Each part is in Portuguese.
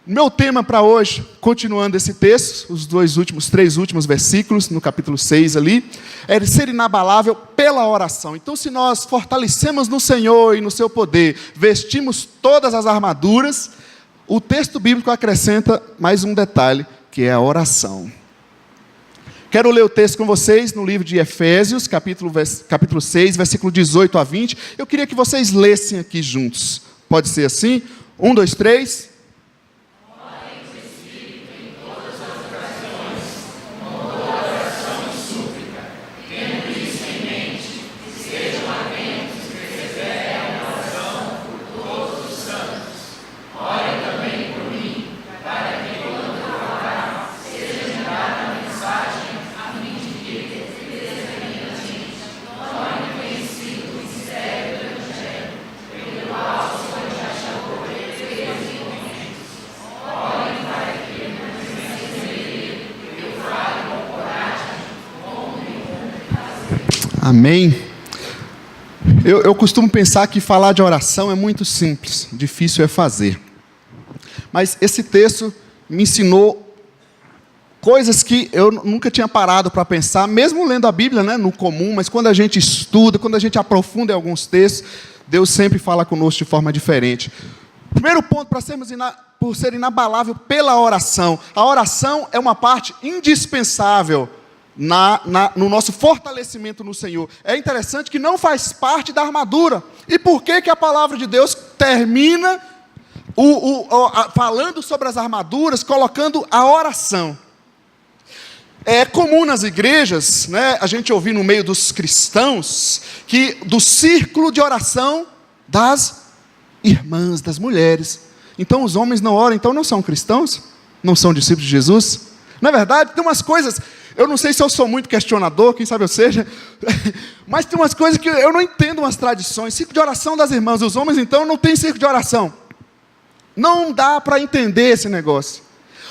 Meu tema para hoje, continuando esse texto, os três últimos versículos, no capítulo 6 ali, é ser inabalável pela oração. Então, se nós fortalecemos no Senhor e no seu poder, vestimos todas as armaduras, o texto bíblico acrescenta mais um detalhe, que é a oração. Quero ler o texto com vocês no livro de Efésios, capítulo 6, versículo 18 a 20. Eu queria que vocês lessem aqui juntos. Pode ser assim? 1, 2, 3... Amém? Eu costumo pensar que falar de oração é muito simples, difícil é fazer. Mas esse texto me ensinou coisas que eu nunca tinha parado para pensar, mesmo lendo a Bíblia, né, no comum, mas quando a gente estuda, quando a gente aprofunda em alguns textos, Deus sempre fala conosco de forma diferente. Primeiro ponto, por ser inabalável pela oração. A oração é uma parte indispensável no nosso fortalecimento no Senhor. É interessante que não faz parte da armadura. E por que a palavra de Deus termina falando sobre as armaduras, colocando a oração? É comum nas igrejas, né, a gente ouvir no meio dos cristãos, que do círculo de oração das irmãs, das mulheres. Então os homens não oram, então não são cristãos? Não são discípulos de Jesus? Na verdade, tem umas coisas... Eu não sei se eu sou muito questionador, quem sabe eu seja, mas tem umas coisas que eu não entendo, umas tradições. Círculo de oração das irmãs, os homens então não tem círculo de oração. Não dá para entender esse negócio.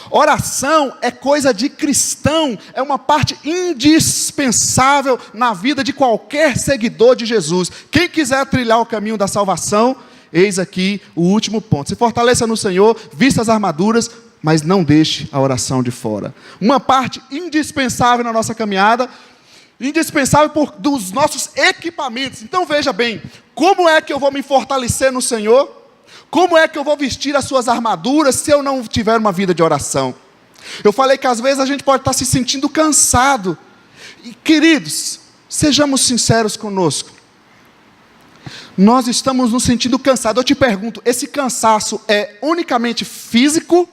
Oração é coisa de cristão, é uma parte indispensável na vida de qualquer seguidor de Jesus. Quem quiser trilhar o caminho da salvação, eis aqui o último ponto. Se fortaleça no Senhor, vista as armaduras, mas não deixe a oração de fora. Uma parte indispensável na nossa caminhada, indispensável dos nossos equipamentos. Então veja bem, como é que eu vou me fortalecer no Senhor? Como é que eu vou vestir as suas armaduras se eu não tiver uma vida de oração? Eu falei que às vezes a gente pode estar se sentindo cansado. E queridos, sejamos sinceros conosco. Nós estamos nos sentindo cansados. Eu te pergunto, esse cansaço é unicamente físico,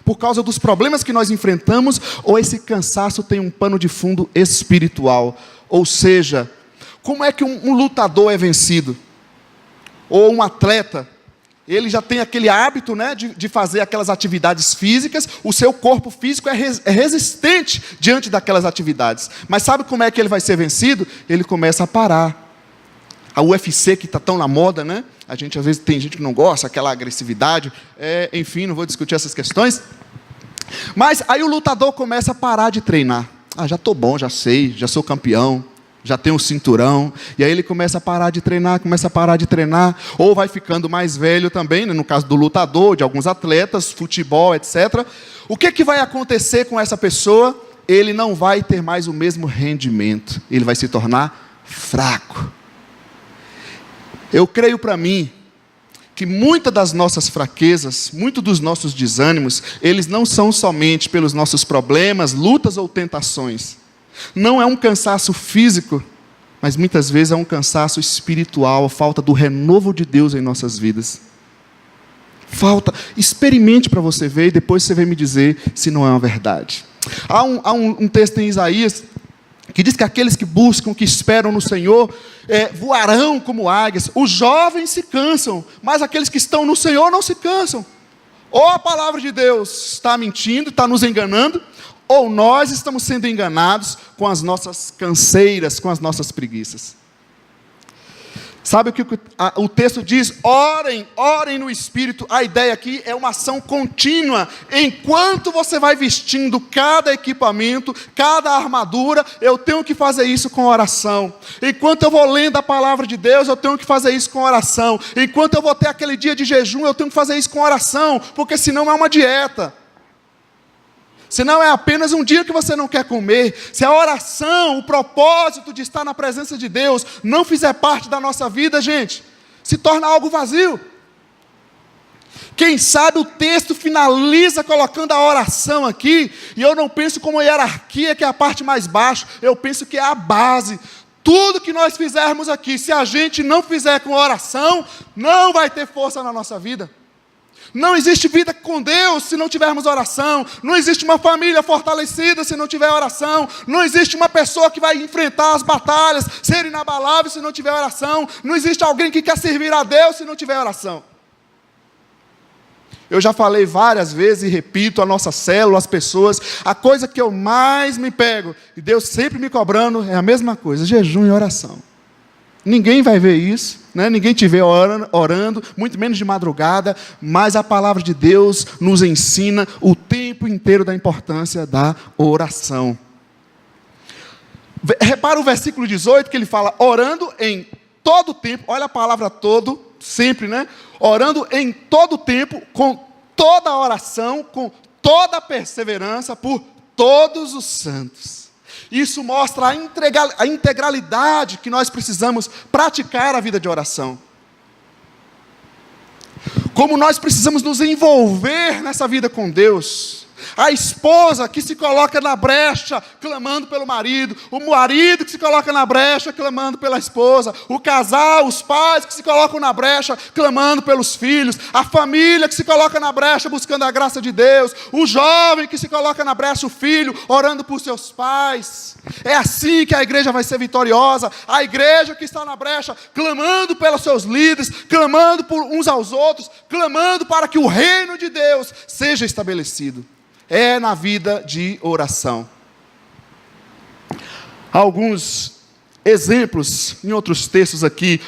por causa dos problemas que nós enfrentamos, ou esse cansaço tem um pano de fundo espiritual? Ou seja, como é que um lutador é vencido? Ou um atleta, ele já tem aquele hábito, né, de fazer aquelas atividades físicas, o seu corpo físico é resistente diante daquelas atividades. Mas sabe como é que ele vai ser vencido? Ele começa a parar. A UFC que está tão na moda, né? A gente às vezes tem gente que não gosta, aquela agressividade. Enfim, não vou discutir essas questões. Mas aí o lutador começa a parar de treinar. Já estou bom, já sei, já sou campeão, já tenho um cinturão. E aí ele começa a parar de treinar, ou vai ficando mais velho também, né? No caso do lutador, de alguns atletas, futebol, etc. O que vai acontecer com essa pessoa? Ele não vai ter mais o mesmo rendimento. Ele vai se tornar fraco. Eu creio para mim que muitas das nossas fraquezas, muitos dos nossos desânimos, eles não são somente pelos nossos problemas, lutas ou tentações. Não é um cansaço físico, mas muitas vezes é um cansaço espiritual, a falta do renovo de Deus em nossas vidas. Experimente para você ver e depois você vem me dizer se não é uma verdade. Há um texto em Isaías que diz que aqueles que buscam, que esperam no Senhor, voarão como águias. Os jovens se cansam, mas aqueles que estão no Senhor não se cansam. Ou a palavra de Deus está mentindo, está nos enganando, ou nós estamos sendo enganados com as nossas canseiras, com as nossas preguiças. Sabe o que o texto diz? Orem, orem no Espírito. A ideia aqui é uma ação contínua. Enquanto você vai vestindo cada equipamento, cada armadura, eu tenho que fazer isso com oração. Enquanto eu vou lendo a palavra de Deus, eu tenho que fazer isso com oração. Enquanto eu vou ter aquele dia de jejum, eu tenho que fazer isso com oração, porque senão é uma dieta. Senão é apenas um dia que você não quer comer. Se a oração, o propósito de estar na presença de Deus não fizer parte da nossa vida, gente, se torna algo vazio. Quem sabe o texto finaliza colocando a oração aqui, e eu não penso como hierarquia, que é a parte mais baixa, eu penso que é a base. Tudo que nós fizermos aqui, se a gente não fizer com oração, não vai ter força na nossa vida. Não existe vida com Deus se não tivermos oração. Não existe uma família fortalecida se não tiver oração. Não existe uma pessoa que vai enfrentar as batalhas, ser inabalável se não tiver oração. Não existe alguém que quer servir a Deus se não tiver oração. Eu já falei várias vezes e repito, a nossa célula, as pessoas, a coisa que eu mais me pego, e Deus sempre me cobrando, é a mesma coisa, jejum e oração. Ninguém vai ver isso, né? Ninguém te vê orando, muito menos de madrugada, mas a palavra de Deus nos ensina o tempo inteiro da importância da oração. Repara o versículo 18, que ele fala, orando em todo tempo, olha a palavra todo, sempre, né? Orando em todo tempo, com toda oração, com toda perseverança, por todos os santos. Isso mostra a integralidade que nós precisamos praticar a vida de oração. Como nós precisamos nos envolver nessa vida com Deus. A esposa que se coloca na brecha, clamando pelo marido. O marido que se coloca na brecha, clamando pela esposa. O casal, os pais que se colocam na brecha, clamando pelos filhos. A família que se coloca na brecha, buscando a graça de Deus. O jovem que se coloca na brecha, o filho, orando por seus pais. É assim que a igreja vai ser vitoriosa. A igreja que está na brecha, clamando pelos seus líderes, clamando por uns aos outros, clamando para que o reino de Deus seja estabelecido. É na vida de oração. Alguns exemplos em outros textos aqui,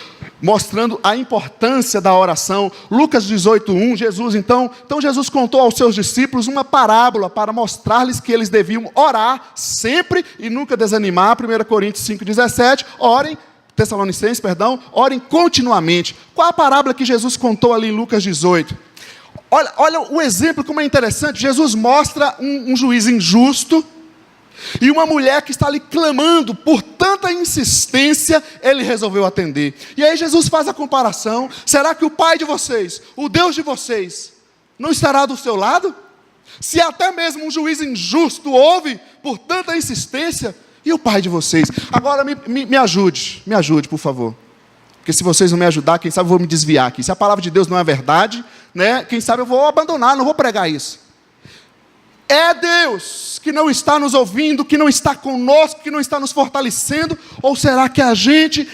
mostrando a importância da oração. Lucas 18:1, então Jesus contou aos seus discípulos uma parábola para mostrar-lhes que eles deviam orar sempre e nunca desanimar. 1 Coríntios 5:17, orem continuamente. Qual a parábola que Jesus contou ali em Lucas 18? Olha o exemplo como é interessante. Jesus mostra um juiz injusto e uma mulher que está ali clamando por tanta insistência, ele resolveu atender. E aí Jesus faz a comparação. Será que o Pai de vocês, o Deus de vocês, não estará do seu lado? Se até mesmo um juiz injusto ouve por tanta insistência, e o Pai de vocês? Agora me ajude, por favor. Porque se vocês não me ajudar, quem sabe eu vou me desviar aqui. Se a palavra de Deus não é verdade, né, quem sabe eu vou abandonar, não vou pregar isso. É Deus que não está nos ouvindo, que não está conosco, que não está nos fortalecendo? Ou será que a gente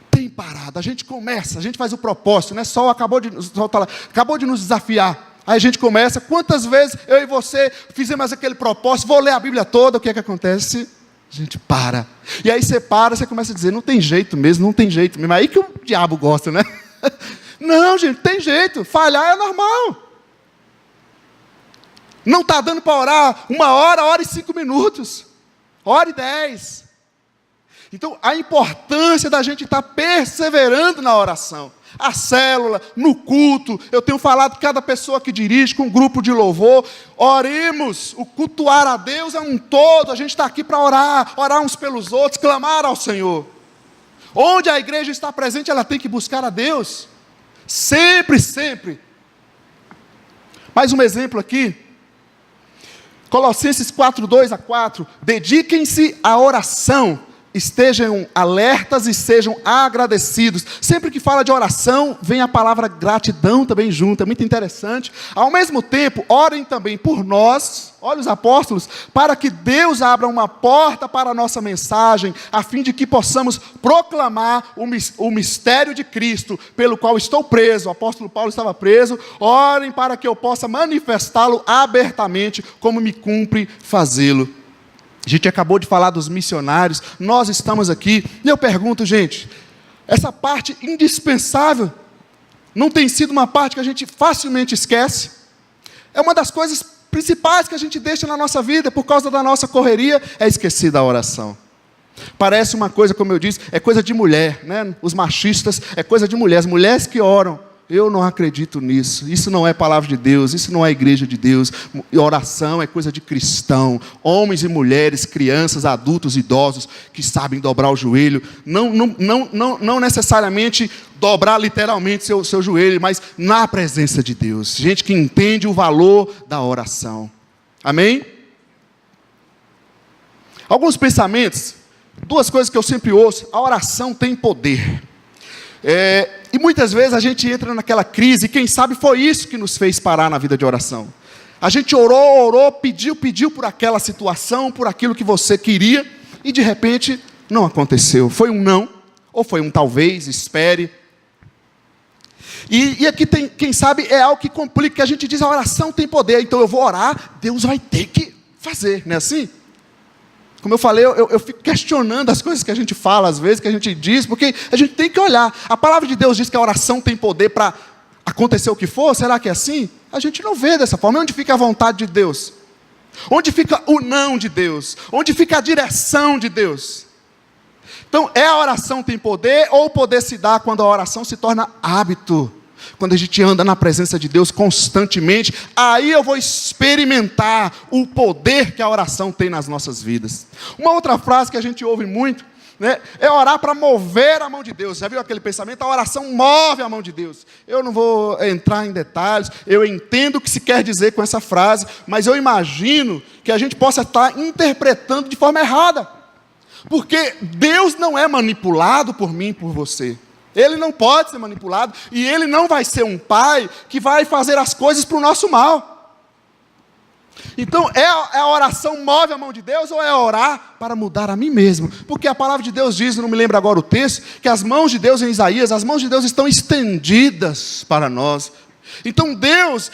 tem parado? A gente começa, a gente faz o propósito, né? Sol acabou de nos desafiar. Aí a gente começa, quantas vezes eu e você fizemos aquele propósito, vou ler a Bíblia toda, o que é que acontece? A gente para. E aí você para, você começa a dizer, não tem jeito mesmo, não tem jeito mesmo. Aí que o diabo gosta, né? Não, gente, tem jeito. Falhar é normal. Não está dando para orar 1 hora, 1h05 minutos. 1h10. Então, a importância da gente estar perseverando na oração. A célula, no culto, eu tenho falado cada pessoa que dirige com um grupo de louvor, oremos, o cultuar a Deus é um todo, a gente está aqui para orar uns pelos outros, clamar ao Senhor. Onde a igreja está presente, ela tem que buscar a Deus, sempre, sempre. Mais um exemplo aqui, Colossenses 4:2-4, dediquem-se à oração, estejam alertas e sejam agradecidos. Sempre que fala de oração, vem a palavra gratidão também junto, é muito interessante. Ao mesmo tempo, orem também por nós, olha os apóstolos, para que Deus abra uma porta para a nossa mensagem, a fim de que possamos proclamar o mistério de Cristo, pelo qual estou preso. O apóstolo Paulo estava preso. Orem para que eu possa manifestá-lo abertamente, como me cumpre fazê-lo. A gente acabou de falar dos missionários, nós estamos aqui, e eu pergunto, gente, essa parte indispensável, não tem sido uma parte que a gente facilmente esquece. É uma das coisas principais que a gente deixa na nossa vida, por causa da nossa correria, é esquecer da oração. Parece uma coisa, como eu disse, é coisa de mulher, né? Os machistas, é coisa de mulher, as mulheres que oram. Eu não acredito nisso, isso não é palavra de Deus, isso não é igreja de Deus. Oração é coisa de cristão, homens e mulheres, crianças, adultos, idosos, que sabem dobrar o joelho, não necessariamente dobrar literalmente seu joelho, mas na presença de Deus, gente que entende o valor da oração, amém? Alguns pensamentos, duas coisas que eu sempre ouço: a oração tem poder. E muitas vezes a gente entra naquela crise, e quem sabe foi isso que nos fez parar na vida de oração. A gente orou, pediu por aquela situação, por aquilo que você queria, e de repente não aconteceu. Foi um não, ou foi um talvez, espere. E aqui tem, quem sabe, é algo que complica, que a gente diz: a oração tem poder, então eu vou orar, Deus vai ter que fazer, não é assim? Como eu falei, eu fico questionando as coisas que a gente fala, às vezes, que a gente diz, porque a gente tem que olhar. A palavra de Deus diz que a oração tem poder para acontecer o que for. Será que é assim? A gente não vê dessa forma. Onde fica a vontade de Deus? Onde fica o não de Deus? Onde fica a direção de Deus? Então, a oração tem poder, ou o poder se dá quando a oração se torna hábito. Quando a gente anda na presença de Deus constantemente, aí eu vou experimentar o poder que a oração tem nas nossas vidas. Uma outra frase que a gente ouve muito, né, é orar para mover a mão de Deus. Já viu aquele pensamento? A oração move a mão de Deus. Eu não vou entrar em detalhes, eu entendo o que se quer dizer com essa frase, mas eu imagino que a gente possa estar interpretando de forma errada. Porque Deus não é manipulado por mim e por você. Ele não pode ser manipulado, e Ele não vai ser um pai que vai fazer as coisas para o nosso mal. Então, a oração move a mão de Deus, ou é orar para mudar a mim mesmo? Porque a palavra de Deus diz, não me lembro agora o texto, que as mãos de Deus em Isaías, as mãos de Deus estão estendidas para nós. Então Deus,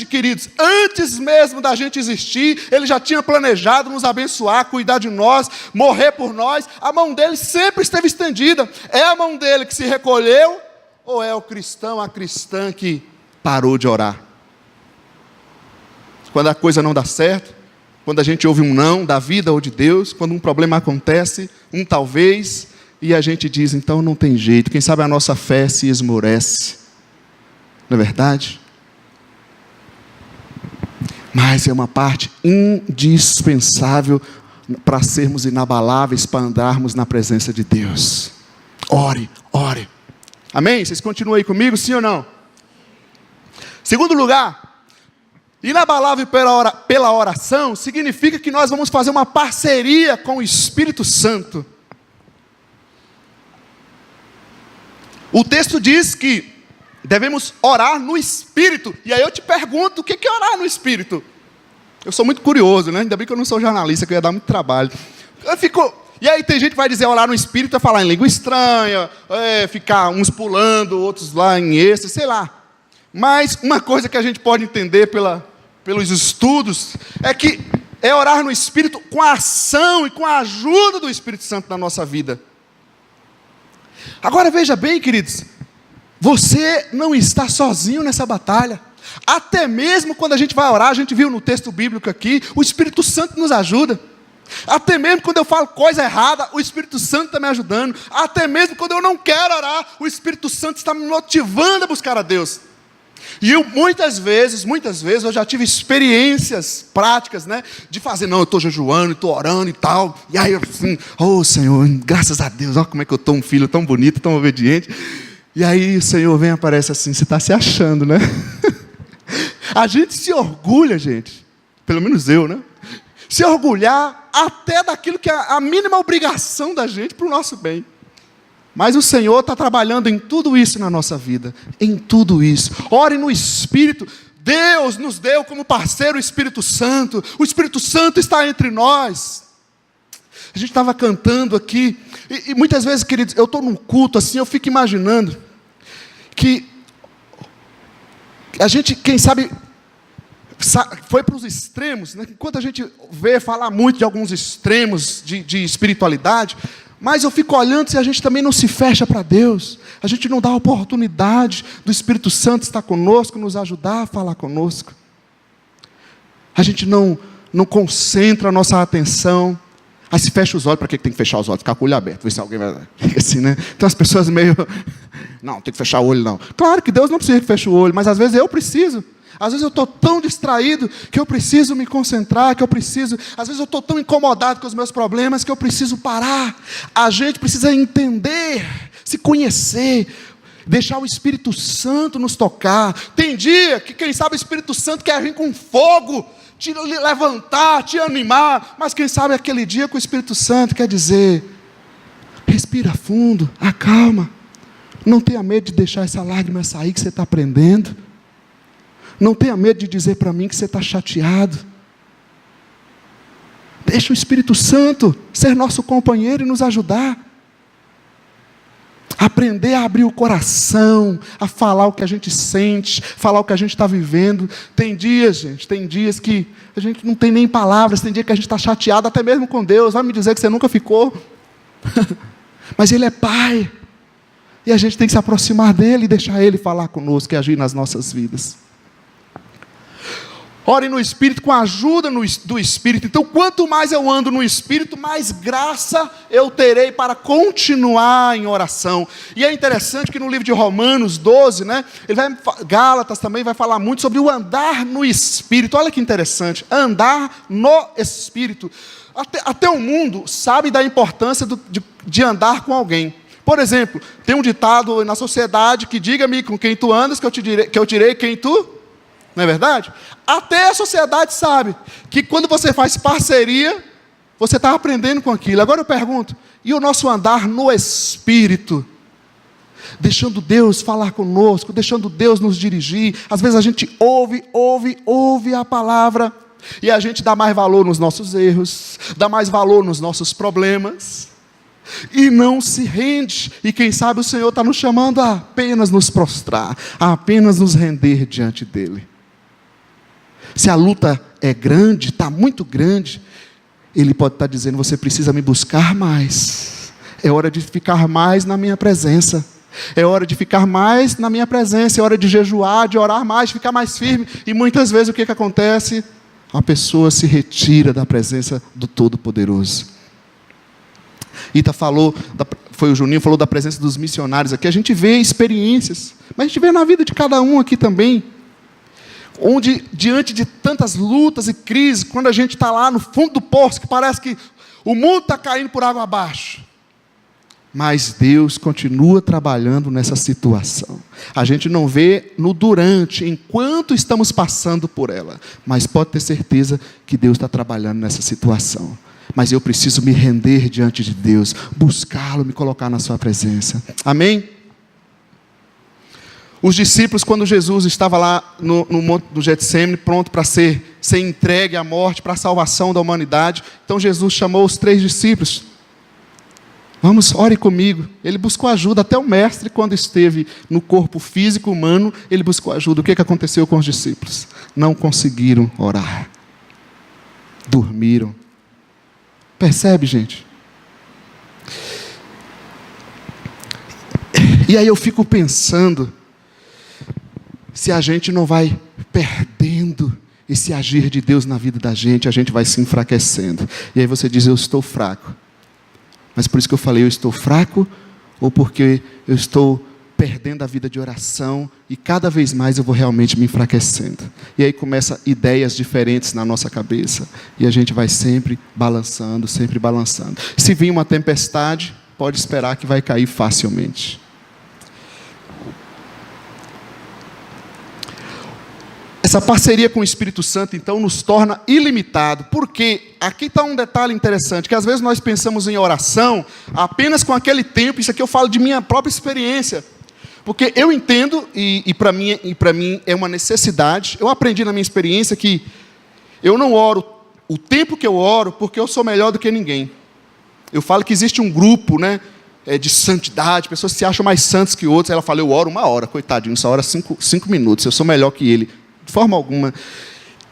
queridos, antes mesmo da gente existir, Ele já tinha planejado nos abençoar, cuidar de nós, morrer por nós. A mão dele sempre esteve estendida. É a mão dele que se recolheu, ou é o cristão, a cristã que parou de orar? Quando a coisa não dá certo, quando a gente ouve um não da vida ou de Deus, quando um problema acontece, um talvez, e a gente diz: então não tem jeito. Quem sabe a nossa fé se esmorece. Não é verdade? Mas é uma parte indispensável para sermos inabaláveis, para andarmos na presença de Deus. Ore. Amém? Vocês continuam aí comigo, sim ou não? Segundo lugar, inabalável pela oração significa que nós vamos fazer uma parceria com o Espírito Santo. O texto diz que devemos orar no Espírito. E aí eu te pergunto, o que é orar no Espírito? Eu sou muito curioso, né? Ainda bem que eu não sou jornalista, que eu ia dar muito trabalho. E aí tem gente que vai dizer orar no Espírito, é falar em língua estranha, ficar uns pulando, outros lá em êxtase, sei lá. Mas uma coisa que a gente pode entender pelos estudos, é que é orar no Espírito com a ação e com a ajuda do Espírito Santo na nossa vida. Agora veja bem, queridos, você não está sozinho nessa batalha. Até mesmo quando a gente vai orar, a gente viu no texto bíblico aqui, o Espírito Santo nos ajuda. Até mesmo quando eu falo coisa errada, o Espírito Santo está me ajudando. Até mesmo quando eu não quero orar, o Espírito Santo está me motivando a buscar a Deus. E muitas vezes eu já tive experiências práticas, né? De fazer, não, eu estou jejuando, estou orando e tal. E aí eu assim, Senhor, graças a Deus, olha como é que eu estou um filho tão bonito, tão obediente. E aí o Senhor vem e aparece assim, você está se achando, né? A gente se orgulha, gente, pelo menos eu, né? Se orgulhar até daquilo que é a mínima obrigação da gente para o nosso bem. Mas o Senhor está trabalhando em tudo isso na nossa vida, em tudo isso. Ore no Espírito. Deus nos deu como parceiro o Espírito Santo está entre nós. A gente estava cantando aqui, e muitas vezes, queridos, eu estou num culto assim, eu fico imaginando que a gente, quem sabe, foi para os extremos, né? Enquanto a gente vê falar muito de alguns extremos de espiritualidade, mas eu fico olhando se a gente também não se fecha para Deus, a gente não dá a oportunidade do Espírito Santo estar conosco, nos ajudar a falar conosco. A gente não concentra a nossa atenção. Aí se fecha os olhos, para que tem que fechar os olhos? Ficar com o olho aberto, ver se alguém vai... assim, né? Então as pessoas meio... não, tem que fechar o olho não. Claro que Deus não precisa que feche o olho, mas às vezes eu preciso. Às vezes eu estou tão distraído que eu preciso me concentrar, às vezes eu estou tão incomodado com os meus problemas que eu preciso parar. A gente precisa entender, se conhecer, deixar o Espírito Santo nos tocar. Tem dia que, quem sabe, o Espírito Santo quer vir com fogo, te levantar, te animar, mas quem sabe aquele dia que o Espírito Santo quer dizer: respira fundo, acalma, não tenha medo de deixar essa lágrima sair que você está aprendendo. Não tenha medo de dizer para mim que você está chateado. Deixa o Espírito Santo ser nosso companheiro e nos ajudar. Aprender a abrir o coração, a falar o que a gente sente, falar o que a gente está vivendo. Tem dias, gente, que a gente não tem nem palavras, tem dia que a gente está chateado até mesmo com Deus. Vai me dizer que você nunca ficou. Mas Ele é Pai. E a gente tem que se aproximar dEle e deixar Ele falar conosco e agir nas nossas vidas. Ore no Espírito, com a ajuda do Espírito. Então, quanto mais eu ando no Espírito, mais graça eu terei para continuar em oração. E é interessante que no livro de Romanos 12, né, Gálatas também vai falar muito sobre o andar no Espírito. Olha que interessante, andar no Espírito. Até o mundo sabe da importância de andar com alguém. Por exemplo, tem um ditado na sociedade que: diga-me com quem tu andas, que eu direi quem tu... Não é verdade? Até a sociedade sabe que quando você faz parceria, você está aprendendo com aquilo. Agora eu pergunto: e o nosso andar no Espírito? Deixando Deus falar conosco, deixando Deus nos dirigir. Às vezes a gente ouve a palavra, e a gente dá mais valor nos nossos erros, dá mais valor nos nossos problemas, e não se rende. E quem sabe o Senhor está nos chamando a apenas nos prostrar, a apenas nos render diante dEle. Se a luta é grande, está muito grande, Ele pode estar dizendo: você precisa me buscar mais. É hora de ficar mais na minha presença. É hora de ficar mais na minha presença. É hora de jejuar, de orar mais, de ficar mais firme. E muitas vezes o que acontece? A pessoa se retira da presença do Todo-Poderoso. Ita falou, foi o Juninho, falou da presença dos missionários aqui. A gente vê experiências, mas a gente vê na vida de cada um aqui também, onde diante de tantas lutas e crises, quando a gente está lá no fundo do poço, que parece que o mundo está caindo por água abaixo, mas Deus continua trabalhando nessa situação. A gente não vê no durante, enquanto estamos passando por ela, mas pode ter certeza que Deus está trabalhando nessa situação. Mas eu preciso me render diante de Deus, buscá-lo, me colocar na sua presença. Amém? Os discípulos, quando Jesus estava lá no monte do Getsêmani, pronto para ser entregue à morte, para a salvação da humanidade, então Jesus chamou os 3 discípulos. Vamos, ore comigo. Ele buscou ajuda, até o mestre, quando esteve no corpo físico humano, ele buscou ajuda. O que aconteceu com os discípulos? Não conseguiram orar. Dormiram. Percebe, gente? E aí eu fico pensando, se a gente não vai perdendo esse agir de Deus na vida da gente, a gente vai se enfraquecendo. E aí você diz: eu estou fraco. Mas por isso que eu falei: eu estou fraco, ou porque eu estou perdendo a vida de oração, e cada vez mais eu vou realmente me enfraquecendo. E aí começam ideias diferentes na nossa cabeça, e a gente vai sempre balançando, sempre balançando. Se vir uma tempestade, pode esperar que vai cair facilmente. Essa parceria com o Espírito Santo, então, nos torna ilimitado. Porque aqui está um detalhe interessante, que às vezes nós pensamos em oração apenas com aquele tempo. Isso aqui eu falo de minha própria experiência. Porque eu entendo, e para mim é uma necessidade. Eu aprendi na minha experiência que eu não oro o tempo que eu oro porque eu sou melhor do que ninguém. Eu falo que existe um grupo, né, de santidade, pessoas que se acham mais santos que outros. Ela fala: eu oro 1 hora, coitadinho, só ora 5 minutos, eu sou melhor que ele. De forma alguma.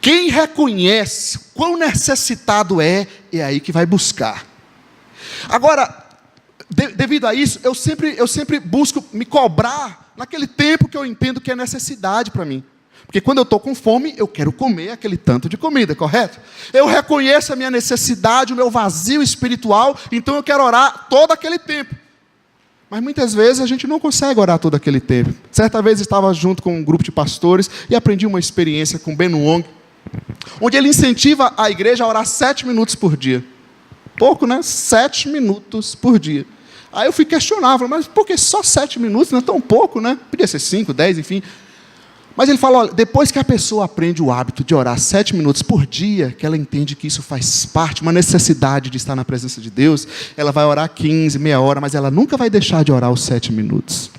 Quem reconhece quão necessitado é aí que vai buscar. Agora, devido a isso, eu sempre busco me cobrar naquele tempo que eu entendo que é necessidade para mim. Porque quando eu estou com fome, eu quero comer aquele tanto de comida, correto? Eu reconheço a minha necessidade, o meu vazio espiritual, então eu quero orar todo aquele tempo. Mas muitas vezes a gente não consegue orar todo aquele tempo. Certa vez eu estava junto com um grupo de pastores e aprendi uma experiência com Ben Wong, onde ele incentiva a igreja a orar 7 minutos por dia. Pouco, né? 7 minutos por dia. Aí eu fui questionar, mas por que só 7 minutos? Não é tão pouco, né? Podia ser 5, 10, enfim. Mas ele fala, olha, depois que a pessoa aprende o hábito de orar 7 minutos por dia, que ela entende que isso faz parte, uma necessidade de estar na presença de Deus, ela vai orar 15, meia hora, mas ela nunca vai deixar de orar os 7 minutos.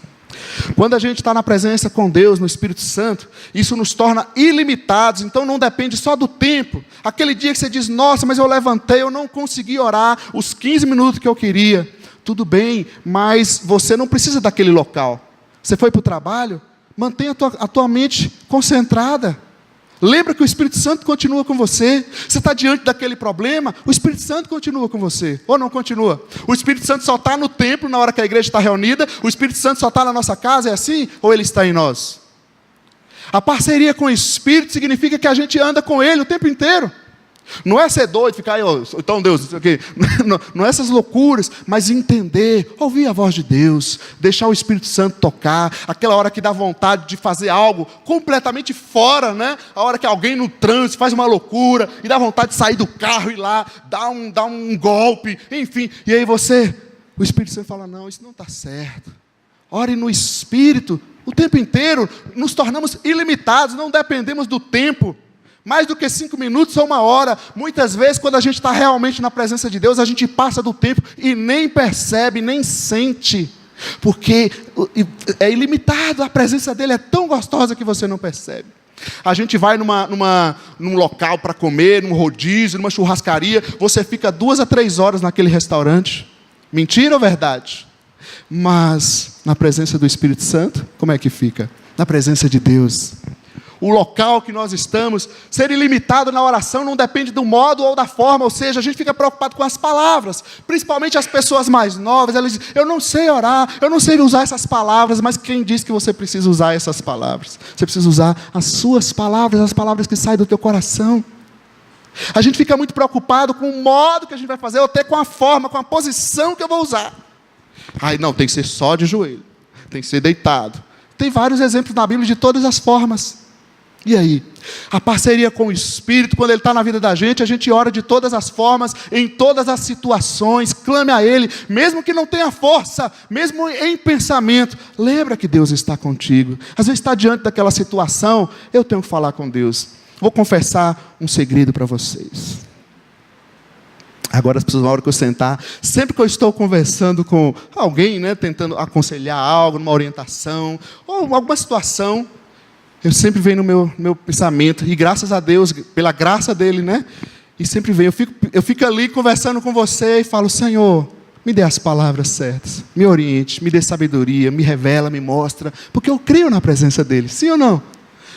Quando a gente está na presença com Deus, no Espírito Santo, isso nos torna ilimitados, então não depende só do tempo. Aquele dia que você diz, nossa, mas eu levantei, eu não consegui orar os 15 minutos que eu queria. Tudo bem, mas você não precisa daquele local. Você foi para o trabalho? Mantenha a tua mente concentrada. Lembra que o Espírito Santo continua com você. Você está diante daquele problema, o Espírito Santo continua com você. Ou não continua? O Espírito Santo só está no templo na hora que a igreja está reunida. O Espírito Santo só está na nossa casa, é assim? Ou ele está em nós? A parceria com o Espírito significa que a gente anda com ele o tempo inteiro. Não é ser doido, ficar aí, então Deus, não é essas loucuras, mas entender, ouvir a voz de Deus, deixar o Espírito Santo tocar, aquela hora que dá vontade de fazer algo completamente fora, né? A hora que alguém no trânsito faz uma loucura, e dá vontade de sair do carro e ir lá, dar um golpe, enfim, e aí o Espírito Santo fala, não, isso não está certo. Ore no Espírito, o tempo inteiro, nos tornamos ilimitados, não dependemos do tempo. Mais do que 5 minutos ou 1 hora. Muitas vezes, quando a gente está realmente na presença de Deus, a gente passa do tempo e nem percebe, nem sente. Porque é ilimitado, a presença dele é tão gostosa que você não percebe. A gente vai num local para comer, num rodízio, numa churrascaria, você fica 2 a 3 horas naquele restaurante. Mentira ou verdade? Mas, na presença do Espírito Santo, como é que fica? Na presença de Deus. O local que nós estamos, ser ilimitado na oração não depende do modo ou da forma, ou seja, a gente fica preocupado com as palavras, principalmente as pessoas mais novas, elas dizem, eu não sei orar, eu não sei usar essas palavras, mas quem diz que você precisa usar essas palavras? Você precisa usar as suas palavras, as palavras que saem do teu coração. A gente fica muito preocupado com o modo que a gente vai fazer, ou até com a forma, com a posição que eu vou usar. Ai, não, tem que ser só de joelho, tem que ser deitado. Tem vários exemplos na Bíblia de todas as formas. E aí? A parceria com o Espírito, quando Ele está na vida da gente, a gente ora de todas as formas, em todas as situações, clame a Ele, mesmo que não tenha força, mesmo em pensamento, lembra que Deus está contigo. Às vezes está diante daquela situação, eu tenho que falar com Deus. Vou confessar um segredo para vocês. Agora as pessoas, na hora que eu sentar, sempre que eu estou conversando com alguém, né, tentando aconselhar algo, numa orientação, ou alguma situação, eu sempre venho no meu pensamento, e graças a Deus, pela graça dEle, né? E sempre venho, eu fico ali conversando com você e falo, Senhor, me dê as palavras certas, me oriente, me dê sabedoria, me revela, me mostra, porque eu creio na presença dEle, sim ou não? O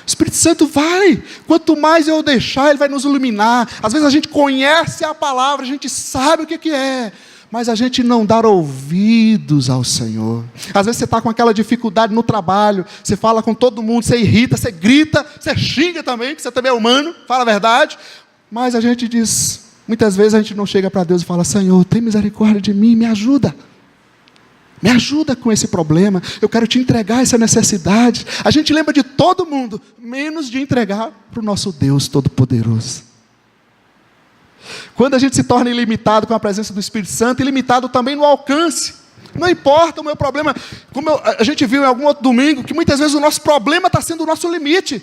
Espírito Santo vai, quanto mais eu deixar, Ele vai nos iluminar. Às vezes a gente conhece a palavra, a gente sabe o que é, mas a gente não dá ouvidos ao Senhor. Às vezes você está com aquela dificuldade no trabalho, você fala com todo mundo, você irrita, você grita, você xinga também, porque você também é humano, fala a verdade, mas a gente diz, muitas vezes a gente não chega para Deus e fala, Senhor, tem misericórdia de mim, me ajuda com esse problema, eu quero te entregar essa necessidade. A gente lembra de todo mundo, menos de entregar para o nosso Deus Todo-Poderoso. Quando a gente se torna ilimitado com a presença do Espírito Santo, ilimitado também no alcance. Não importa o meu problema, como a gente viu em algum outro domingo, que muitas vezes o nosso problema está sendo o nosso limite.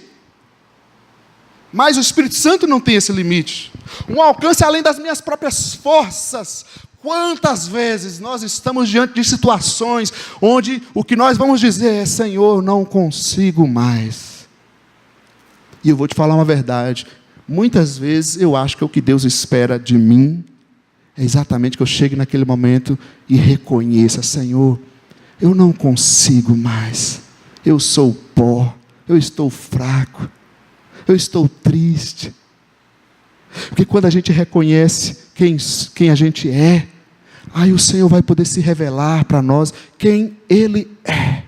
Mas o Espírito Santo não tem esse limite. Um alcance além das minhas próprias forças. Quantas vezes nós estamos diante de situações onde o que nós vamos dizer é, Senhor, não consigo mais. E eu vou te falar uma verdade. Muitas vezes eu acho que o que Deus espera de mim é exatamente que eu chegue naquele momento e reconheça, Senhor, eu não consigo mais, eu sou pó, eu estou fraco, eu estou triste. Porque quando a gente reconhece quem a gente é, aí o Senhor vai poder se revelar para nós quem Ele é.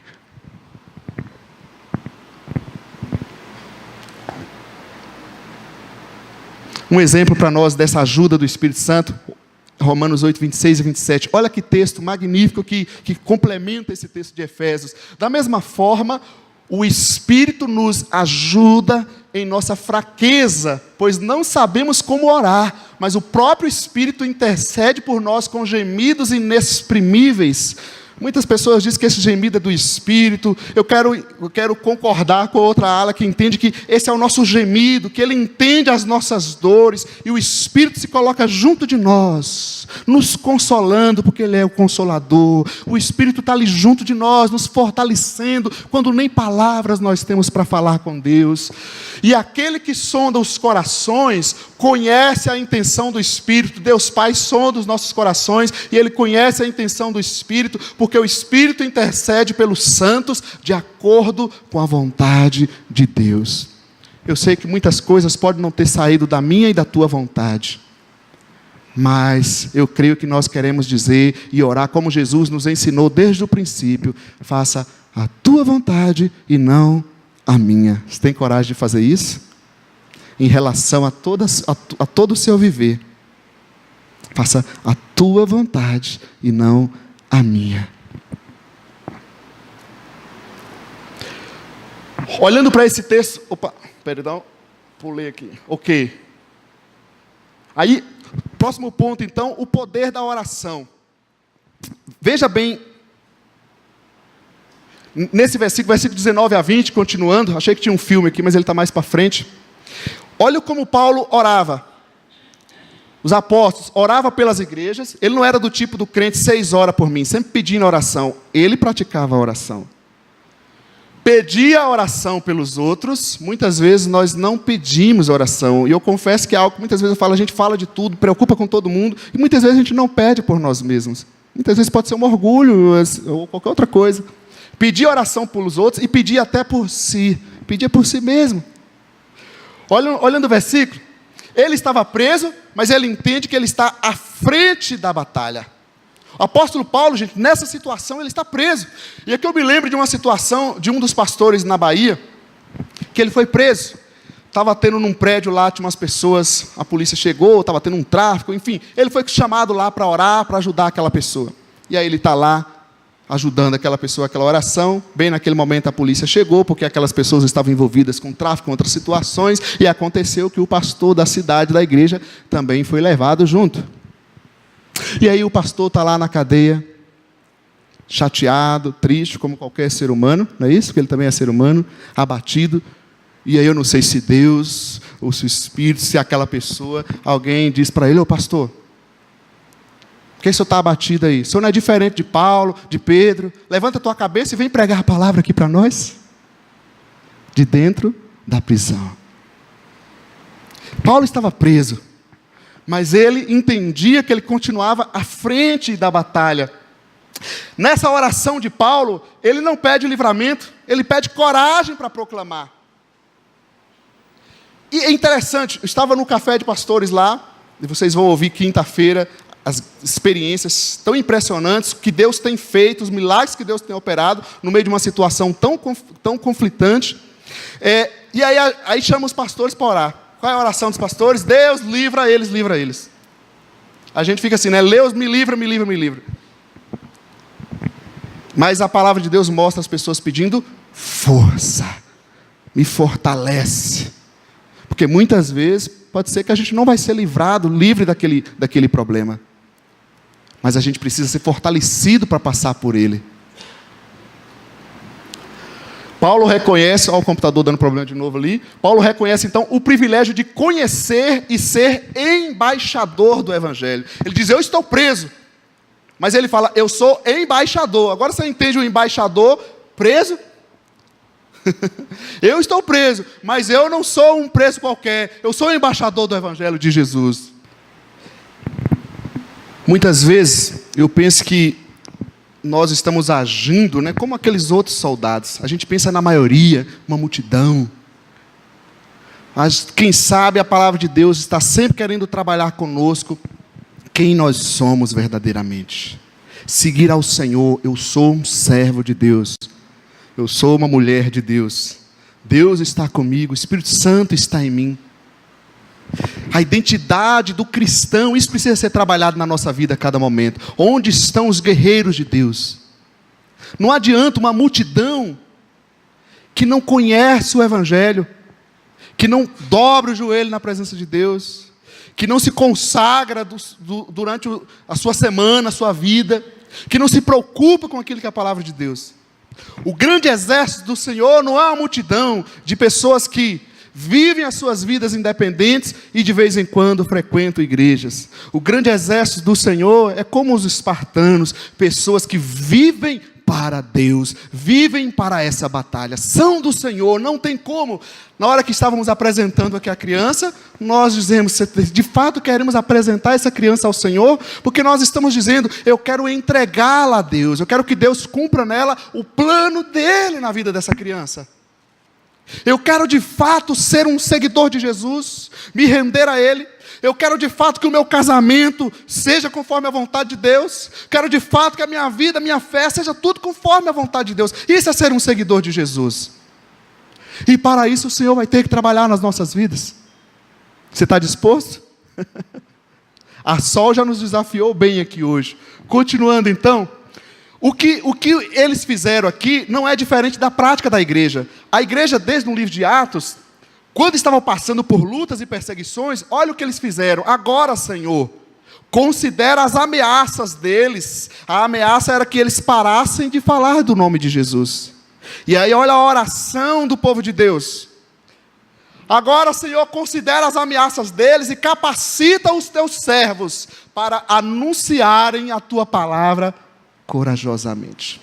Um exemplo para nós dessa ajuda do Espírito Santo, Romanos 8, 26 e 27. Olha que texto magnífico que complementa esse texto de Efésios. Da mesma forma, o Espírito nos ajuda em nossa fraqueza, pois não sabemos como orar, mas o próprio Espírito intercede por nós com gemidos inexprimíveis. Muitas pessoas dizem que esse gemido é do Espírito. Eu quero concordar com a outra ala que entende que esse é o nosso gemido, que Ele entende as nossas dores, e o Espírito se coloca junto de nós, nos consolando, porque Ele é o Consolador. O Espírito está ali junto de nós, nos fortalecendo, quando nem palavras nós temos para falar com Deus. E aquele que sonda os corações, conhece a intenção do Espírito. Deus Pai sonda os nossos corações, e Ele conhece a intenção do Espírito, porque o Espírito intercede pelos santos de acordo com a vontade de Deus. Eu sei que muitas coisas podem não ter saído da minha e da tua vontade, mas eu creio que nós queremos dizer e orar como Jesus nos ensinou desde o princípio: faça a tua vontade e não a minha. Você tem coragem de fazer isso? Em relação a todo o seu viver, faça a tua vontade e não a minha. Olhando para esse texto, pulei aqui, ok. Aí, próximo ponto então, o poder da oração. Veja bem, nesse versículo 19 a 20, continuando, achei que tinha um filme aqui, mas ele está mais para frente. Olha como Paulo orava. Os apóstolos oravam pelas igrejas. Ele não era do tipo do crente 6 horas por mim, sempre pedindo oração. Ele praticava a oração. Pedia a oração pelos outros. Muitas vezes nós não pedimos oração. E eu confesso que é algo que muitas vezes eu falo, a gente fala de tudo, preocupa com todo mundo, e muitas vezes a gente não pede por nós mesmos. Muitas vezes pode ser um orgulho ou qualquer outra coisa. Pedia oração pelos outros e pedia até por si. Pedia por si mesmo. Olhando o versículo, ele estava preso, mas ele entende que ele está à frente da batalha. O apóstolo Paulo, gente, nessa situação ele está preso. E aqui eu me lembro de uma situação de um dos pastores na Bahia, que ele foi preso. Estava tendo num prédio lá, tinha umas pessoas, a polícia chegou, estava tendo um tráfico, enfim. Ele foi chamado lá para orar, para ajudar aquela pessoa. E aí ele está lá, ajudando aquela pessoa, aquela oração. Bem naquele momento a polícia chegou, porque aquelas pessoas estavam envolvidas com tráfico, com outras situações, e aconteceu que o pastor da cidade, da igreja, também foi levado junto. E aí o pastor está lá na cadeia, chateado, triste, como qualquer ser humano, não é isso? Porque ele também é ser humano, abatido. E aí eu não sei se Deus, ou se o Espírito, se aquela pessoa, alguém diz para ele: ô pastor, por que o senhor está abatido aí? O senhor não é diferente de Paulo, de Pedro? Levanta a tua cabeça e vem pregar a palavra aqui para nós. De dentro da prisão. Paulo estava preso, mas ele entendia que ele continuava à frente da batalha. Nessa oração de Paulo, ele não pede livramento, ele pede coragem para proclamar. E é interessante, eu estava no café de pastores lá, e vocês vão ouvir quinta-feira as experiências tão impressionantes que Deus tem feito, os milagres que Deus tem operado no meio de uma situação tão conflitante. E aí chama os pastores para orar. Qual é a oração dos pastores? Deus, livra eles, livra eles. A gente fica assim, né? Deus, me livra, me livra, me livra. Mas a palavra de Deus mostra as pessoas pedindo força. Me fortalece. Porque muitas vezes pode ser que a gente não vai ser livre daquele problema. Mas a gente precisa ser fortalecido para passar por ele. Paulo reconhece, olha o computador dando problema de novo ali. Paulo reconhece então o privilégio de conhecer e ser embaixador do Evangelho. Ele diz: eu estou preso. Mas ele fala: eu sou embaixador. Agora você entende o embaixador preso? Eu estou preso, mas eu não sou um preso qualquer. Eu sou o embaixador do Evangelho de Jesus. Muitas vezes eu penso que nós estamos agindo, né, como aqueles outros soldados. A gente pensa na maioria, uma multidão. Mas quem sabe a palavra de Deus está sempre querendo trabalhar conosco quem nós somos verdadeiramente. Seguir ao Senhor, eu sou um servo de Deus. Eu sou uma mulher de Deus. Deus está comigo, o Espírito Santo está em mim. A identidade do cristão, isso precisa ser trabalhado na nossa vida a cada momento. Onde estão os guerreiros de Deus? Não adianta uma multidão que não conhece o Evangelho, que não dobra o joelho na presença de Deus, que não se consagra durante a sua semana, a sua vida, que não se preocupa com aquilo que é a palavra de Deus. O grande exército do Senhor não é uma multidão de pessoas que vivem as suas vidas independentes e de vez em quando frequentam igrejas. O grande exército do Senhor é como os espartanos, pessoas que vivem para Deus, vivem para essa batalha, são do Senhor, não tem como. Na hora que estávamos apresentando aqui a criança, nós dizemos, de fato queremos apresentar essa criança ao Senhor, porque nós estamos dizendo, eu quero entregá-la a Deus, eu quero que Deus cumpra nela o plano dele na vida dessa criança. Eu quero de fato ser um seguidor de Jesus, me render a Ele. Eu quero de fato que o meu casamento seja conforme a vontade de Deus. Quero de fato que a minha vida, a minha fé seja tudo conforme a vontade de Deus. Isso é ser um seguidor de Jesus. E para isso o Senhor vai ter que trabalhar nas nossas vidas. Você está disposto? A Sol já nos desafiou bem aqui hoje. Continuando então. O que eles fizeram aqui não é diferente da prática da igreja. A igreja, desde o livro de Atos, quando estavam passando por lutas e perseguições, olha o que eles fizeram. Agora, Senhor, considera as ameaças deles. A ameaça era que eles parassem de falar do nome de Jesus. E aí olha a oração do povo de Deus. Agora, Senhor, considera as ameaças deles e capacita os teus servos para anunciarem a tua palavra corajosamente.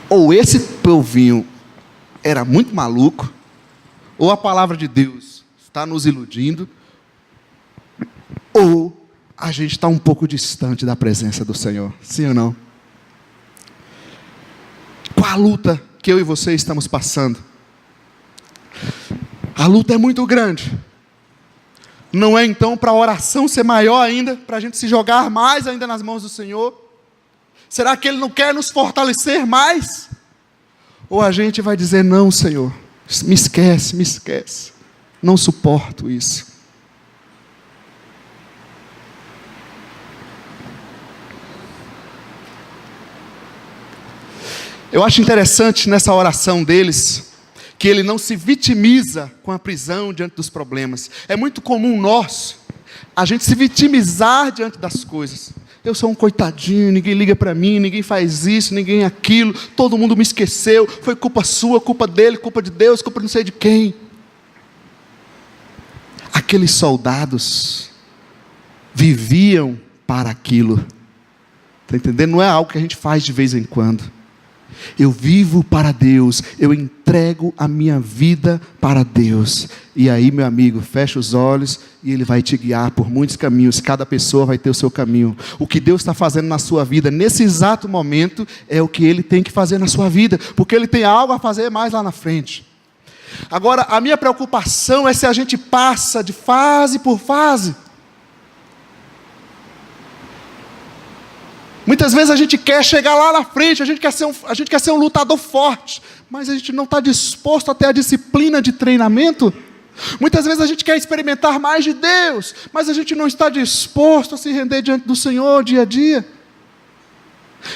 Ou esse povinho era muito maluco, ou a palavra de Deus está nos iludindo, ou a gente está um pouco distante da presença do Senhor. Sim ou não? Qual a luta que eu e você estamos passando? A luta é muito grande. Não é então para a oração ser maior ainda, para a gente se jogar mais ainda nas mãos do Senhor? Será que Ele não quer nos fortalecer mais? Ou a gente vai dizer, não, Senhor, me esquece, não suporto isso. Eu acho interessante nessa oração deles, que ele não se vitimiza com a prisão diante dos problemas. É muito comum a gente se vitimizar diante das coisas. Eu sou um coitadinho, ninguém liga para mim, ninguém faz isso, ninguém aquilo, todo mundo me esqueceu, foi culpa sua, culpa dele, culpa de Deus, culpa de não sei de quem. Aqueles soldados viviam para aquilo. Está entendendo? Não é algo que a gente faz de vez em quando. Eu vivo para Deus, eu entrego a minha vida para Deus. E aí, meu amigo, fecha os olhos e Ele vai te guiar por muitos caminhos. Cada pessoa vai ter o seu caminho. O que Deus está fazendo na sua vida, nesse exato momento, é o que Ele tem que fazer na sua vida, porque Ele tem algo a fazer mais lá na frente. Agora, a minha preocupação é se a gente passa de fase por fase. Muitas vezes a gente quer chegar lá na frente, a gente quer ser um lutador forte, mas a gente não está disposto a ter a disciplina de treinamento. Muitas vezes a gente quer experimentar mais de Deus, mas a gente não está disposto a se render diante do Senhor dia a dia.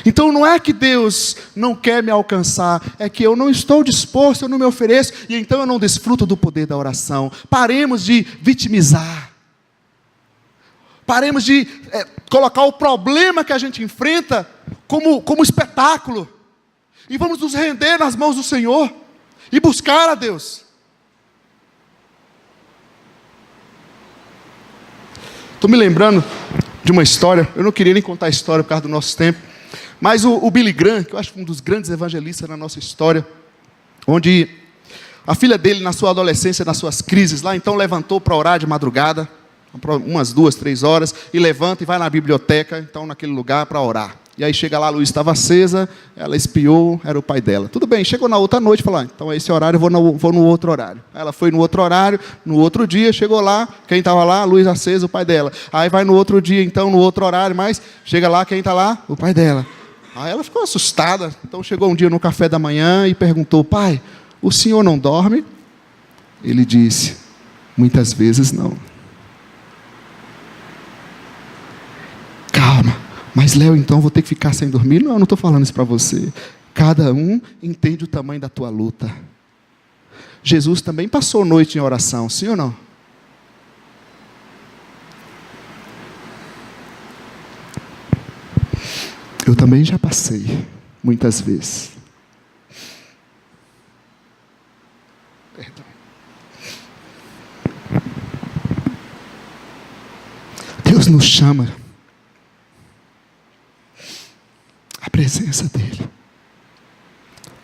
Então não é que Deus não quer me alcançar, é que eu não estou disposto, eu não me ofereço, e então eu não desfruto do poder da oração. Paremos de vitimizar. Paremos de colocar o problema que a gente enfrenta como espetáculo. E vamos nos render nas mãos do Senhor e buscar a Deus. Estou me lembrando de uma história, eu não queria nem contar a história por causa do nosso tempo, mas o Billy Graham, que eu acho um dos grandes evangelistas na nossa história, onde a filha dele, na sua adolescência, nas suas crises lá, então levantou para orar de madrugada, umas 2, 3 horas, e levanta e vai na biblioteca, então naquele lugar para orar. E aí chega lá, a luz estava acesa, ela espiou, era o pai dela. Tudo bem, chegou na outra noite, falou, então esse horário eu vou no outro horário. Aí ela foi no outro horário, no outro dia, chegou lá, quem estava lá, a luz acesa, o pai dela. Aí vai no outro dia, então, no outro horário, mas chega lá, quem está lá? O pai dela. Aí ela ficou assustada, então chegou um dia no café da manhã e perguntou, pai, o senhor não dorme? Ele disse, muitas vezes não. Calma. Mas, Léo, então vou ter que ficar sem dormir? Não, eu não estou falando isso para você. Cada um entende o tamanho da tua luta. Jesus também passou noite em oração, sim ou não? Eu também já passei, muitas vezes. Perdão. Deus nos chama a presença dele.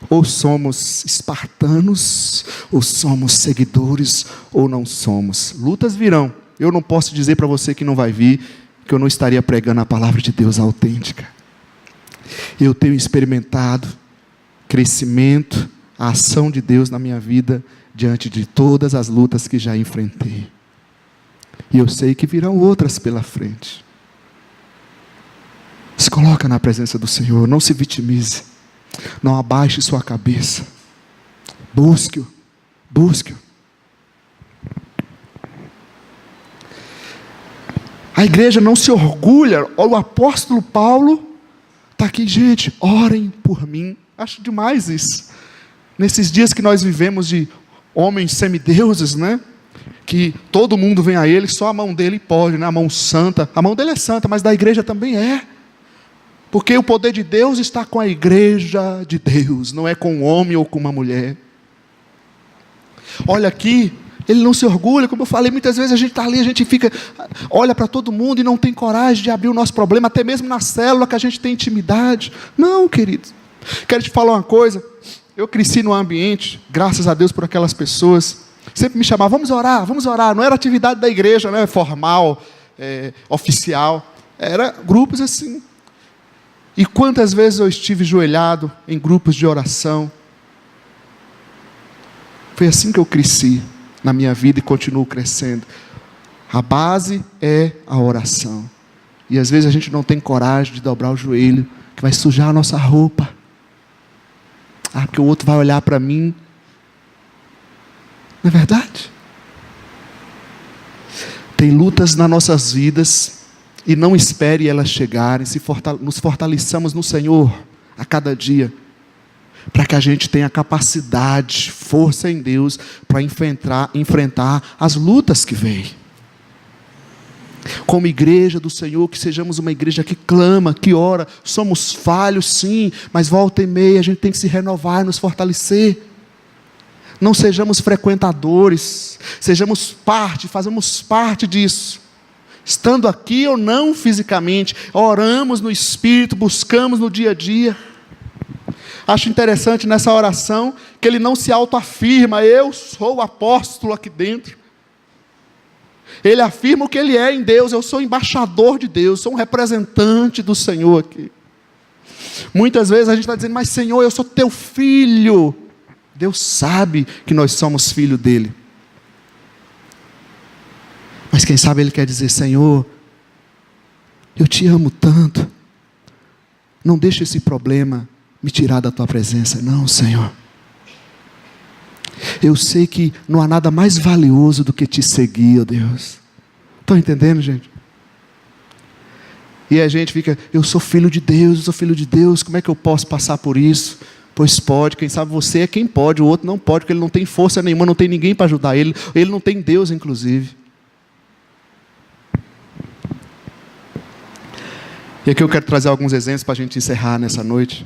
Ou somos espartanos, ou somos seguidores, ou não somos. Lutas virão. Eu não posso dizer para você que não vai vir, que eu não estaria pregando a palavra de Deus autêntica. Eu tenho experimentado crescimento, a ação de Deus na minha vida, diante de todas as lutas que já enfrentei. E eu sei que virão outras pela frente. Se coloca na presença do Senhor, não se vitimize, não abaixe sua cabeça, busque-o, busque-o. A igreja não se orgulha, o apóstolo Paulo está aqui, gente, orem por mim, acho demais isso, nesses dias que nós vivemos de homens semideuses, né? Que todo mundo vem a ele, só a mão dele pode, né? A mão santa, a mão dele é santa, mas da igreja também é. Porque o poder de Deus está com a igreja de Deus, não é com um homem ou com uma mulher. Olha aqui, ele não se orgulha, como eu falei, muitas vezes a gente está ali, a gente fica, olha para todo mundo e não tem coragem de abrir o nosso problema, até mesmo na célula que a gente tem intimidade. Não, queridos, quero te falar uma coisa, eu cresci num ambiente, graças a Deus por aquelas pessoas, sempre me chamavam, vamos orar, não era atividade da igreja, né, formal, oficial, era grupos assim. E quantas vezes eu estive ajoelhado em grupos de oração. Foi assim que eu cresci na minha vida e continuo crescendo. A base é a oração. E às vezes a gente não tem coragem de dobrar o joelho, que vai sujar a nossa roupa. Porque o outro vai olhar para mim. Não é verdade? Tem lutas nas nossas vidas, e não espere elas chegarem, nos fortaleçamos no Senhor a cada dia, para que a gente tenha capacidade, força em Deus, para enfrentar as lutas que vêm. Como igreja do Senhor, que sejamos uma igreja que clama, que ora, somos falhos sim, mas volta e meia a gente tem que se renovar, nos fortalecer. Não sejamos frequentadores, fazemos parte disso. Estando aqui ou não fisicamente, oramos no Espírito, buscamos no dia a dia. Acho interessante nessa oração, que ele não se autoafirma, eu sou o apóstolo aqui dentro. Ele afirma o que ele é em Deus, eu sou embaixador de Deus, sou um representante do Senhor aqui. Muitas vezes a gente está dizendo, mas Senhor, eu sou teu filho. Deus sabe que nós somos filho dele. Mas quem sabe ele quer dizer, Senhor, eu te amo tanto, não deixe esse problema me tirar da tua presença, não, Senhor. Eu sei que não há nada mais valioso do que te seguir, ó Deus. Estão entendendo, gente? E a gente fica, eu sou filho de Deus, como é que eu posso passar por isso? Pois pode, quem sabe você é quem pode, o outro não pode, porque ele não tem força nenhuma, não tem ninguém para ajudar ele não tem Deus, inclusive. E aqui eu quero trazer alguns exemplos para a gente encerrar nessa noite.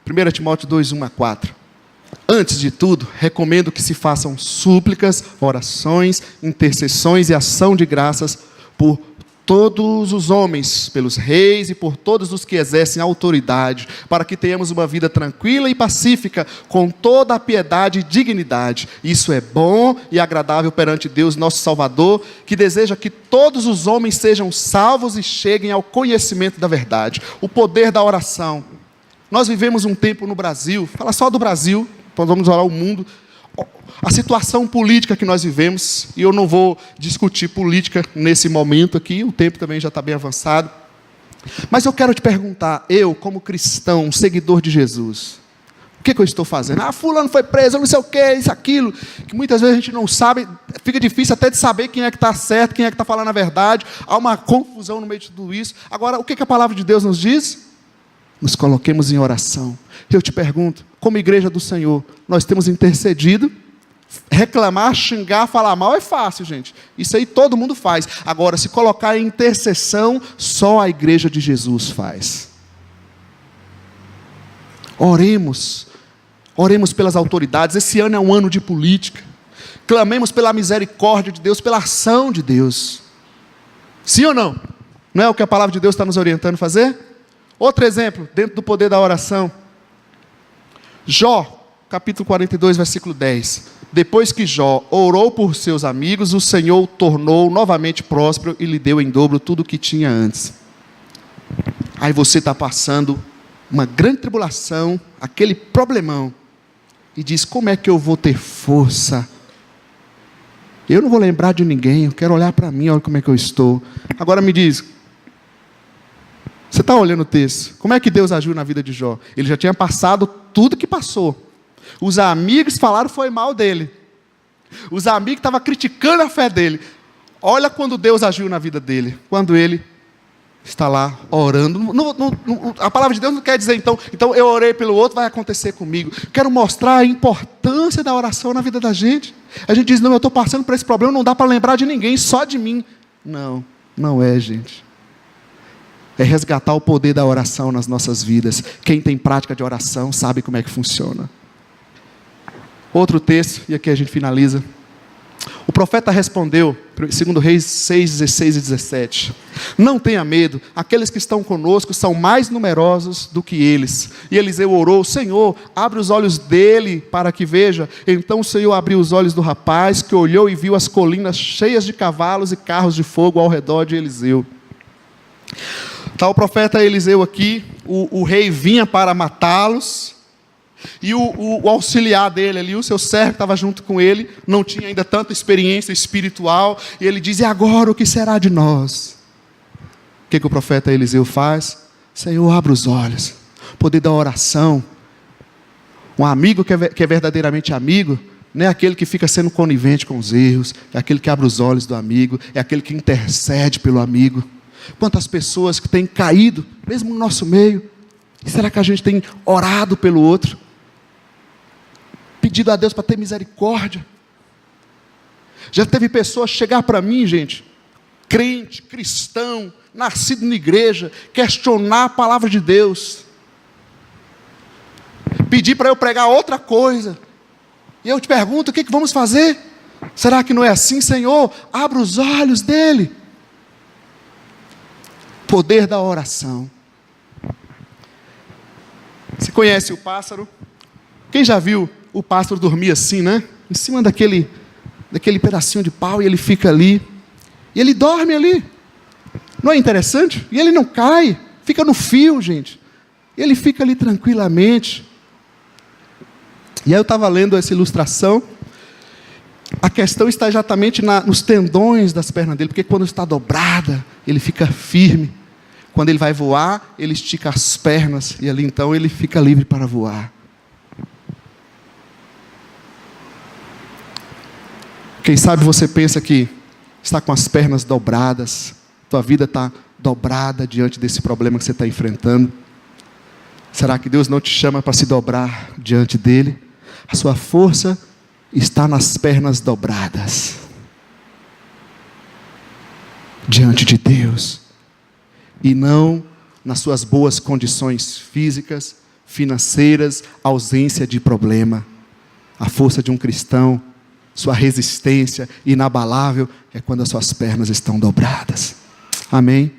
1 Timóteo 2, 1-4. Antes de tudo, recomendo que se façam súplicas, orações, intercessões e ação de graças por todos os homens, pelos reis e por todos os que exercem autoridade, para que tenhamos uma vida tranquila e pacífica, com toda a piedade e dignidade. Isso é bom e agradável perante Deus, nosso Salvador, que deseja que todos os homens sejam salvos e cheguem ao conhecimento da verdade. O poder da oração. Nós vivemos um tempo no Brasil, fala só do Brasil, vamos orar o mundo, a situação política que nós vivemos, e eu não vou discutir política nesse momento aqui, o tempo também já está bem avançado, mas eu quero te perguntar, eu como cristão, um seguidor de Jesus, o que eu estou fazendo? Fulano foi preso, não sei o que, isso, aquilo, que muitas vezes a gente não sabe, fica difícil até de saber quem é que está certo, quem é que está falando a verdade, há uma confusão no meio de tudo isso. Agora, o que a palavra de Deus nos diz? Nos coloquemos em oração. Eu te pergunto, como igreja do Senhor, nós temos intercedido? Reclamar, xingar, falar mal é fácil, gente. Isso aí todo mundo faz. Agora, se colocar em intercessão, só a igreja de Jesus faz. Oremos. Oremos pelas autoridades. Esse ano é um ano de política. Clamemos pela misericórdia de Deus, pela ação de Deus. Sim ou não? Não é o que a palavra de Deus está nos orientando a fazer? Outro exemplo, dentro do poder da oração. Jó, capítulo 42, versículo 10. Depois que Jó orou por seus amigos, o Senhor o tornou novamente próspero e lhe deu em dobro tudo o que tinha antes. Aí você está passando uma grande tribulação, aquele problemão, e diz, como é que eu vou ter força? Eu não vou lembrar de ninguém, eu quero olhar para mim, olha como é que eu estou. Agora me diz, você está olhando o texto, como é que Deus agiu na vida de Jó? Ele já tinha passado tudo que passou. Os amigos falaram foi mal dele. Os amigos estavam criticando a fé dele. Olha quando Deus agiu na vida dele. Quando ele está lá orando. A palavra de Deus não quer dizer, então eu orei pelo outro, vai acontecer comigo. Quero mostrar a importância da oração na vida da gente. A gente diz, não, eu estou passando por esse problema, não dá para lembrar de ninguém, só de mim. Não, não é, gente. É resgatar o poder da oração nas nossas vidas. Quem tem prática de oração sabe como é que funciona. Outro texto, e aqui a gente finaliza. O profeta respondeu, 2 Reis 6, 16 e 17. Não tenha medo, aqueles que estão conosco são mais numerosos do que eles. E Eliseu orou, Senhor, abre os olhos dele para que veja. Então o Senhor abriu os olhos do rapaz, que olhou e viu as colinas cheias de cavalos e carros de fogo ao redor de Eliseu. Está o profeta Eliseu aqui, o rei vinha para matá-los, e o auxiliar dele ali, o seu servo que estava junto com ele, não tinha ainda tanta experiência espiritual, e ele diz, e agora o que será de nós? O que o profeta Eliseu faz? Senhor, abre os olhos, poder da oração. Um amigo que é verdadeiramente amigo, não é aquele que fica sendo conivente com os erros, é aquele que abre os olhos do amigo, é aquele que intercede pelo amigo. Quantas pessoas que têm caído, mesmo no nosso meio, e será que a gente tem orado pelo outro? Pedido a Deus para ter misericórdia. Já teve pessoas chegar para mim, gente, crente, cristão, nascido na igreja, questionar a palavra de Deus, pedir para eu pregar outra coisa, e eu te pergunto, o que vamos fazer? Será que não é assim, Senhor? Abra os olhos dele. Poder da oração. Você conhece o pássaro? Quem já viu o pássaro dormir assim, né? Em cima daquele pedacinho de pau, e ele fica ali. E ele dorme ali. Não é interessante? E ele não cai. Fica no fio, gente. E ele fica ali tranquilamente. E aí eu estava lendo essa ilustração. A questão está exatamente nos tendões das pernas dele. Porque quando está dobrada, ele fica firme. Quando ele vai voar, ele estica as pernas. E ali então ele fica livre para voar. Quem sabe você pensa que está com as pernas dobradas. Tua vida está dobrada diante desse problema que você está enfrentando. Será que Deus não te chama para se dobrar diante dele? A sua força está nas pernas dobradas. Diante de Deus. E não nas suas boas condições físicas, financeiras, ausência de problema. A força de um cristão, sua resistência inabalável, é quando as suas pernas estão dobradas. Amém.